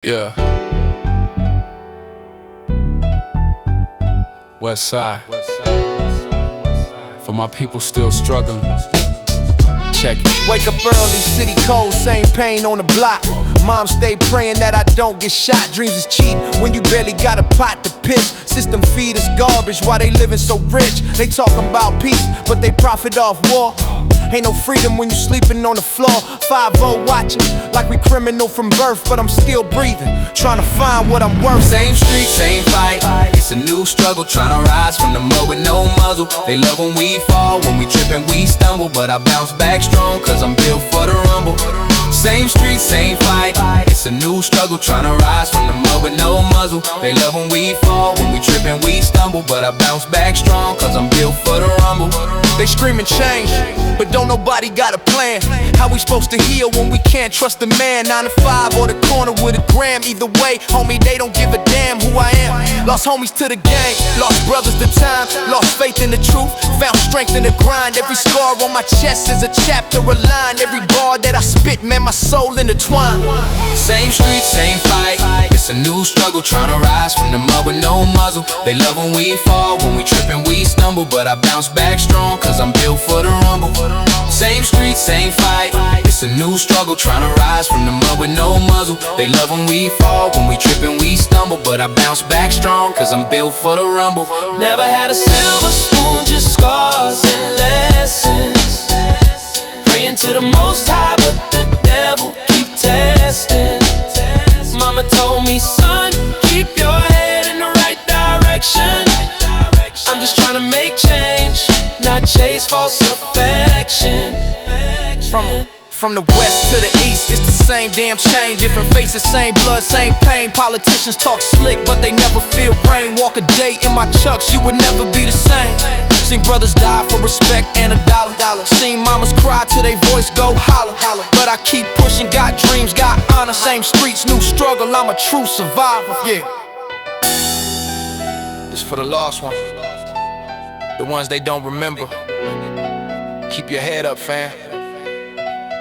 Yeah. West side. For my people still struggling. Check it. Wake up early, city cold, same pain on the block. Mom stay praying that I don't get shot. Dreams is cheap when you barely got a pot to piss. System feed us garbage while they living so rich. They talking about peace, but they profit off war. Ain't no freedom when you sleeping on the floor. 5-0 watching, like we criminal from birth, but I'm still breathing, trying to find what I'm worth. Same street, same fight. It's a new struggle, trying to rise from the mud with no muzzle. They love when we fall, when we trip and we stumble, but I bounce back strong, cause I'm built for the rumble. Same street, same fight. It's a new struggle, trying to rise from the mud with no muzzle. They love when we fall, when we trip and we stumble, but I bounce back strong, cause I'm built for the rumble. They screaming change, but don't nobody got a plan. How we supposed to heal when we can't trust a man? 9 to 5 or the corner with a gram. Either way, homie, they don't give a damn who I am. Lost homies to the gang, lost brothers to time, lost faith in the truth, found strength in the grind. Every scar on my chest is a chapter, a line. Every bar that I spit, man, my soul intertwined. Same street, same fight. It's a new struggle, trying to rise from the mud with no muzzle. They love when we fall, when we trip and we stumble, but I bounce back strong, cause I'm built for the rumble. Same street, same fight. It's a new struggle, trying to rise from the mud with no muzzle. They love when we fall, when we trip and we stumble, but I bounce back strong, cause I'm built for the rumble. Never had a silver spoon, just scars and lessons. Praying to the Most High, but the devil keep testing. Mama told me, son, keep your head in the right direction. I'm just trying to make change, not chase false affection. From the west to the east, it's the same damn change. Different faces, same blood, same pain. Politicians talk slick, but they never feel rain. Walk a day in my chucks, you would never be the same. Seen brothers die for respect and a dollar. Seen mamas cry till they voice go holler. But I keep pushing, got dreams, got honor. Same streets, new struggle, I'm a true survivor. Yeah. This for the lost one, the ones they don't remember. Keep your head up, fam,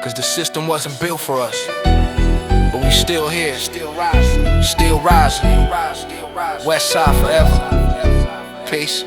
cause the system wasn't built for us, but we still here, still rising. West side forever. Peace.